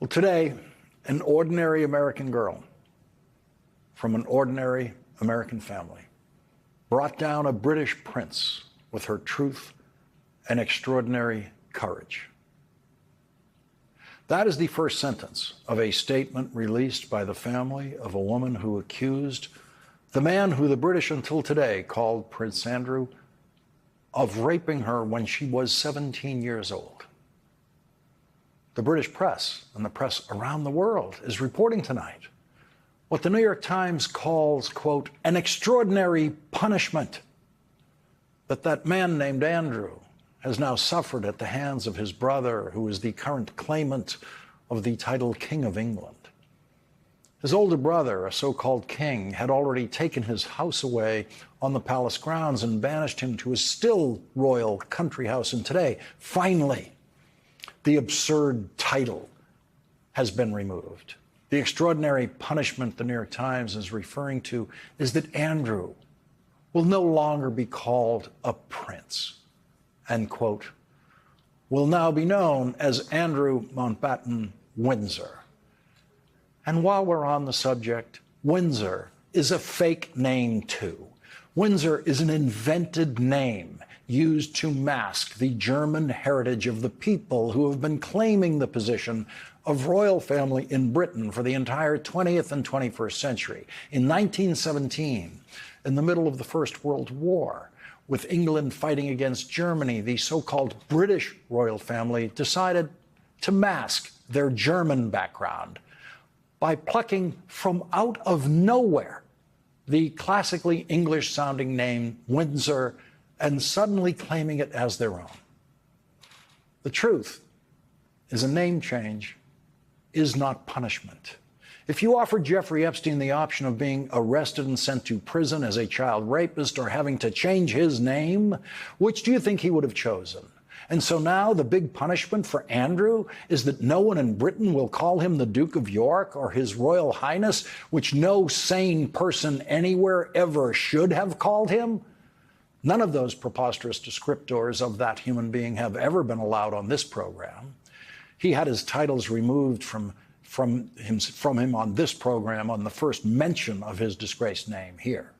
Well, today, an ordinary American girl from an ordinary American family brought down a British prince with her truth and extraordinary courage. That is the first sentence of a statement released by the family of a woman who accused the man who the British until today called Prince Andrew of raping her when she was 17 years old. The British press and the press around the world is reporting tonight what the New York Times calls, quote, an extraordinary punishment that man named Andrew has now suffered at the hands of his brother, who is the current claimant of the title King of England. His older brother, a so-called king, had already taken his house away on the palace grounds and banished him to a still royal country house. And today, finally, the absurd title has been removed. The extraordinary punishment the New York Times is referring to is that Andrew will no longer be called a prince, and, quote, will now be known as Andrew Mountbatten Windsor. And while we're on the subject, Windsor is a fake name too. Windsor is an invented name used to mask the German heritage of the people who have been claiming the position of royal family in Britain for the entire 20th and 21st century. In 1917, in the middle of the First World War, with England fighting against Germany, the so-called British royal family decided to mask their German background by plucking from out of nowhere the classically English-sounding name Windsor and suddenly claiming it as their own. The truth is a name change is not punishment. If you offered Jeffrey Epstein the option of being arrested and sent to prison as a child rapist or having to change his name, which do you think he would have chosen? And so now the big punishment for Andrew is that no one in Britain will call him the Duke of York or His Royal Highness, which no sane person anywhere ever should have called him? None of those preposterous descriptors of that human being have ever been allowed on this program. He had his titles removed from him on this program on the first mention of his disgraced name here.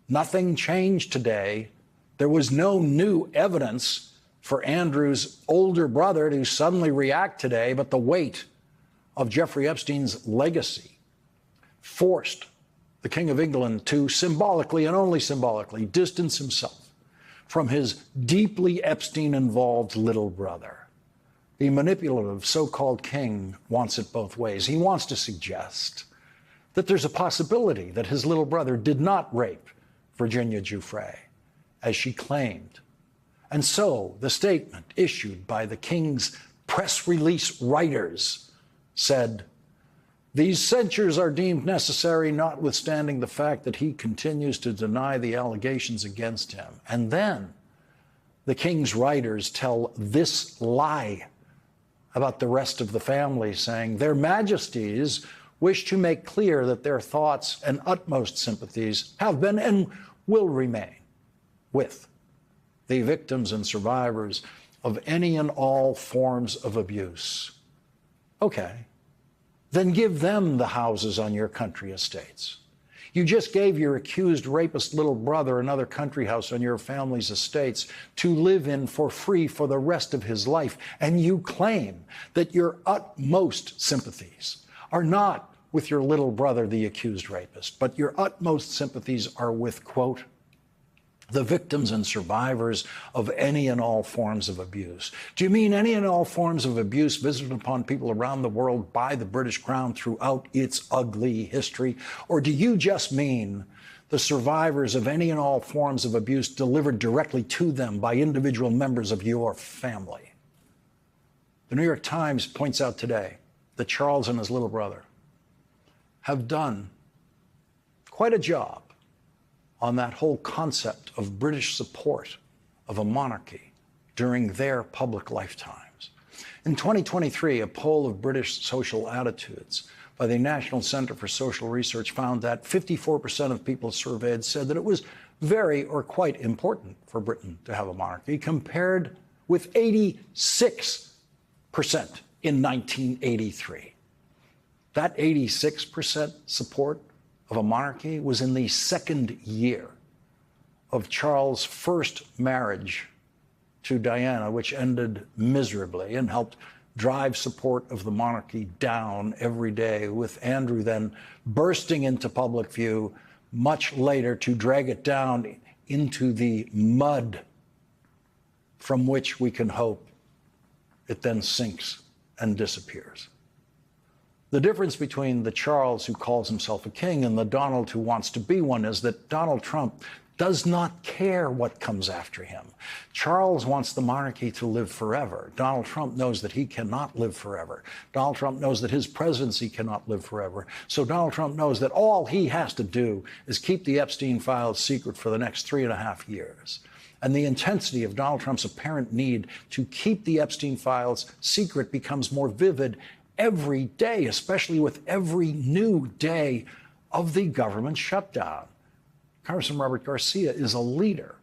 Nothing changed today. There was no new evidence for Andrew's older brother to suddenly react today, but the weight of Jeffrey Epstein's legacy forced the King of England to symbolically and only symbolically distance himself from his deeply Epstein-involved little brother. The manipulative so-called king wants it both ways. He wants to suggest that there's a possibility that his little brother did not rape Virginia Giuffre, as she claimed. And so the statement issued by the king's press release writers said, these censures are deemed necessary, notwithstanding the fact that he continues to deny the allegations against him. And then the king's writers tell this lie about the rest of the family, saying, their majesties wish to make clear that their thoughts and utmost sympathies have been and will remain with the victims and survivors of any and all forms of abuse. Okay, then give them the houses on your country estates. You just gave your accused rapist little brother another country house on your family's estates to live in for free for the rest of his life, and you claim that your utmost sympathies are not with your little brother, the accused rapist, but your utmost sympathies are with, quote, the victims and survivors of any and all forms of abuse. Do you mean any and all forms of abuse visited upon people around the world by the British Crown throughout its ugly history? Or do you just mean the survivors of any and all forms of abuse delivered directly to them by individual members of your family? The New York Times points out today that Charles and his little brother have done quite a job on that whole concept of British support of a monarchy during their public lifetimes. In 2023, a poll of British social attitudes by the National Center for Social Research found that 54% of people surveyed said that it was very or quite important for Britain to have a monarchy, compared with 86% in 1983. That 86% support of a monarchy was in the second year of Charles' first marriage to Diana, which ended miserably and helped drive support of the monarchy down every day, with Andrew then bursting into public view much later to drag it down into the mud from which we can hope it then sinks and disappears. The difference between the Charles who calls himself a king and the Donald who wants to be one is that Donald Trump does not care what comes after him. Charles wants the monarchy to live forever. Donald Trump knows that he cannot live forever. Donald Trump knows that his presidency cannot live forever. So Donald Trump knows that all he has to do is keep the Epstein files secret for the next 3.5 years. And the intensity of Donald Trump's apparent need to keep the Epstein files secret becomes more vivid every day, especially with every new day of the government shutdown. Congressman Robert Garcia is a leader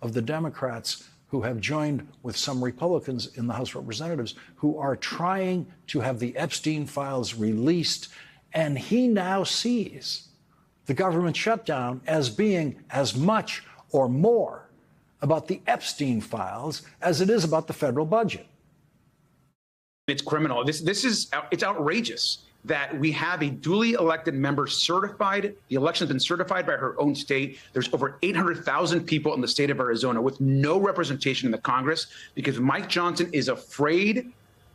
of the Democrats who have joined with some Republicans in the House of Representatives who are trying to have the Epstein files released. And he now sees the government shutdown as being as much or more about the Epstein files as it is about the federal budget. It's criminal. It's outrageous that we have a duly elected member certified. The election has been certified by her own state. There's over 800,000 people in the state of Arizona with no representation in the Congress because Mike Johnson is afraid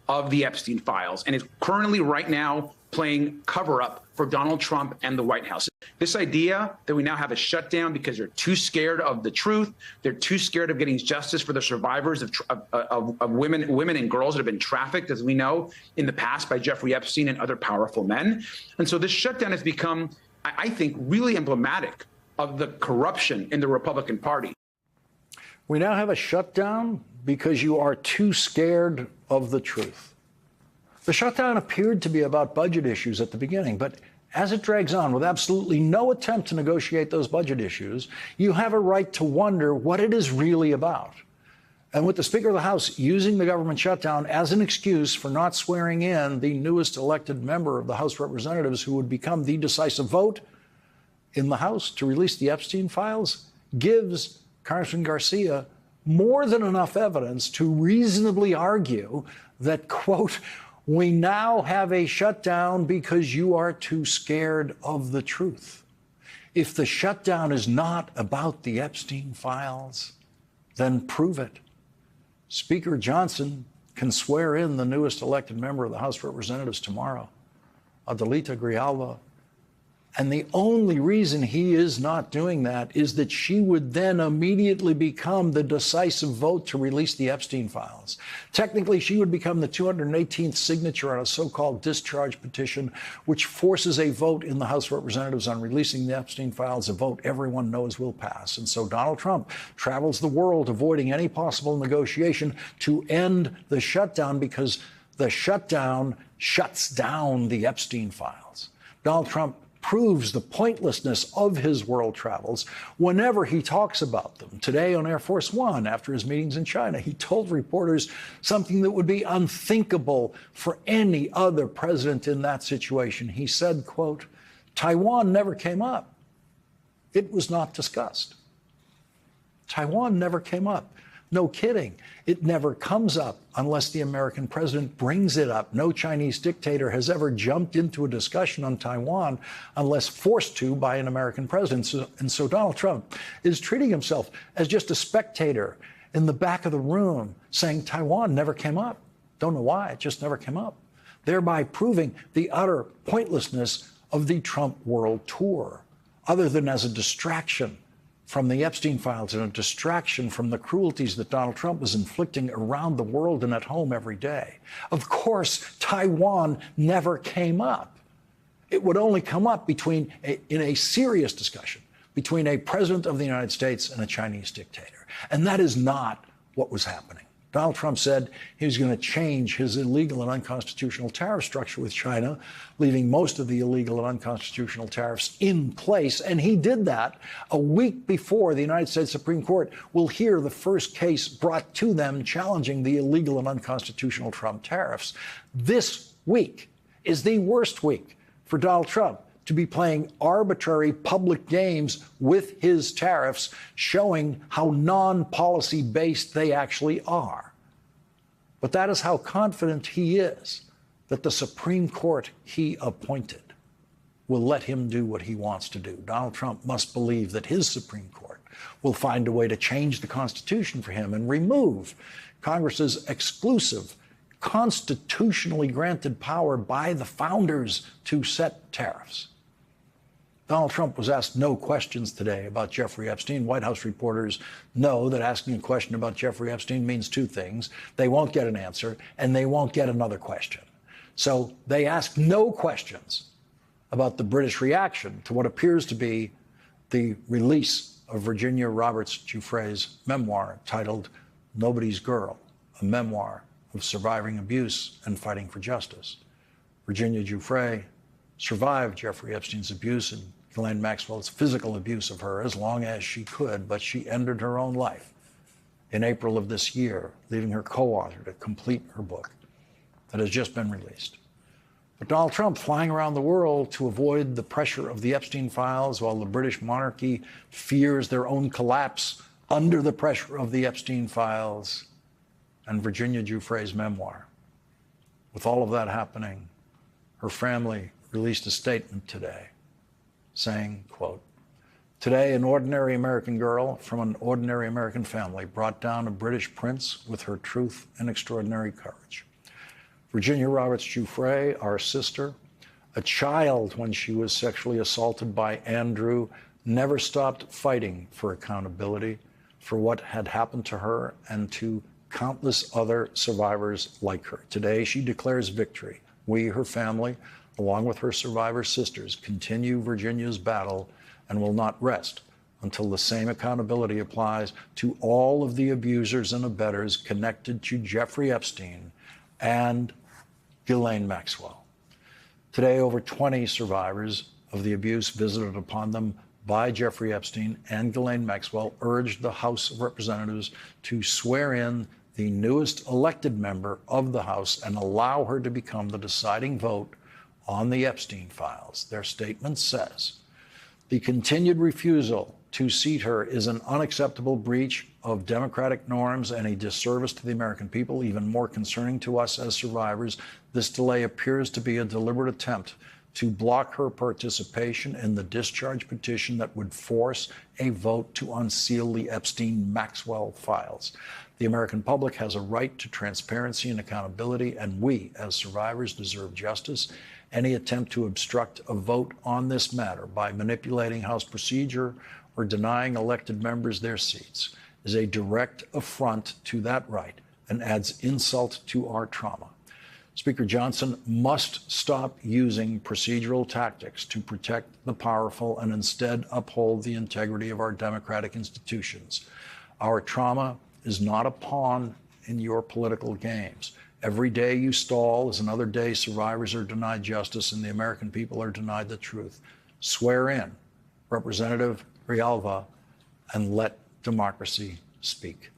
of the Epstein files and is currently right now playing cover up for Donald Trump and the White House. This idea that we now have a shutdown because they're too scared of the truth, they're too scared of getting justice for the survivors of women and girls that have been trafficked, as we know, in the past by Jeffrey Epstein and other powerful men. And so this shutdown has become, I think, really emblematic of the corruption in the Republican Party. We now have a shutdown because you are too scared of the truth. The shutdown appeared to be about budget issues at the beginning, but as it drags on with absolutely no attempt to negotiate those budget issues, you have a right to wonder what it is really about. And with the Speaker of the House using the government shutdown as an excuse for not swearing in the newest elected member of the House of Representatives who would become the decisive vote in the House to release the Epstein files, gives Congressman Garcia more than enough evidence to reasonably argue that, quote, we now have a shutdown because you are too scared of the truth. If the shutdown is not about the Epstein files, then prove it. Speaker Johnson can swear in the newest elected member of the House of Representatives tomorrow, Adelita Grijalva. And the only reason he is not doing that is that she would then immediately become the decisive vote to release the Epstein files. Technically, she would become the 218th signature on a so-called discharge petition, which forces a vote in the House of Representatives on releasing the Epstein files, a vote everyone knows will pass. And so Donald Trump travels the world avoiding any possible negotiation to end the shutdown because the shutdown shuts down the Epstein files. Donald Trump proves the pointlessness of his world travels whenever he talks about them. Today on Air Force One, after his meetings in China, he told reporters something that would be unthinkable for any other president in that situation. He said, quote, Taiwan never came up. It was not discussed. Taiwan never came up. No kidding. It never comes up unless the American president brings it up. No Chinese dictator has ever jumped into a discussion on Taiwan unless forced to by an American president. And so Donald Trump is treating himself as just a spectator in the back of the room saying Taiwan never came up. Don't know why. It just never came up, thereby proving the utter pointlessness of the Trump world tour, other than as a distraction from the Epstein files and a distraction from the cruelties that Donald Trump is inflicting around the world and at home every day. Of course, Taiwan never came up. It would only come up in a serious discussion between a president of the United States and a Chinese dictator. And that is not what was happening. Donald Trump said he was going to change his illegal and unconstitutional tariff structure with China, leaving most of the illegal and unconstitutional tariffs in place. And he did that a week before the United States Supreme Court will hear the first case brought to them challenging the illegal and unconstitutional Trump tariffs. This week is the worst week for Donald Trump to be playing arbitrary public games with his tariffs, showing how non-policy based they actually are. But that is how confident he is that the Supreme Court he appointed will let him do what he wants to do. Donald Trump must believe that his Supreme Court will find a way to change the Constitution for him and remove Congress's exclusive, constitutionally granted power by the founders to set tariffs. Donald Trump was asked no questions today about Jeffrey Epstein. White House reporters know that asking a question about Jeffrey Epstein means two things. They won't get an answer, and they won't get another question. So they asked no questions about the British reaction to what appears to be the release of Virginia Roberts Giuffre's memoir titled Nobody's Girl, a memoir of surviving abuse and fighting for justice. Virginia Giuffre survived Jeffrey Epstein's abuse and Ghislaine Maxwell's physical abuse of her as long as she could, but she ended her own life in April of this year, leaving her co-author to complete her book that has just been released. But Donald Trump flying around the world to avoid the pressure of the Epstein files while the British monarchy fears their own collapse under the pressure of the Epstein files and Virginia Giuffre's memoir. With all of that happening, her family released a statement today saying, quote, "Today, an ordinary American girl from an ordinary American family brought down a British prince with her truth and extraordinary courage. Virginia Roberts Giuffre, our sister, a child when she was sexually assaulted by Andrew, never stopped fighting for accountability for what had happened to her and to countless other survivors like her. Today, she declares victory. We, her family, along with her survivor sisters, continue Virginia's battle and will not rest until the same accountability applies to all of the abusers and abettors connected to Jeffrey Epstein and Ghislaine Maxwell." Today, over 20 survivors of the abuse visited upon them by Jeffrey Epstein and Ghislaine Maxwell urged the House of Representatives to swear in the newest elected member of the House and allow her to become the deciding vote on the Epstein files. Their statement says, "The continued refusal to seat her is an unacceptable breach of democratic norms and a disservice to the American people. Even more concerning to us as survivors, this delay appears to be a deliberate attempt to block her participation in the discharge petition that would force a vote to unseal the Epstein-Maxwell files. The American public has a right to transparency and accountability, and we, as survivors, deserve justice. Any attempt to obstruct a vote on this matter by manipulating House procedure or denying elected members their seats is a direct affront to that right and adds insult to our trauma. Speaker Johnson must stop using procedural tactics to protect the powerful and instead uphold the integrity of our democratic institutions. Our trauma is not a pawn in your political games. Every day you stall is another day survivors are denied justice and the American people are denied the truth. Swear in, Representative Grijalva, and let democracy speak."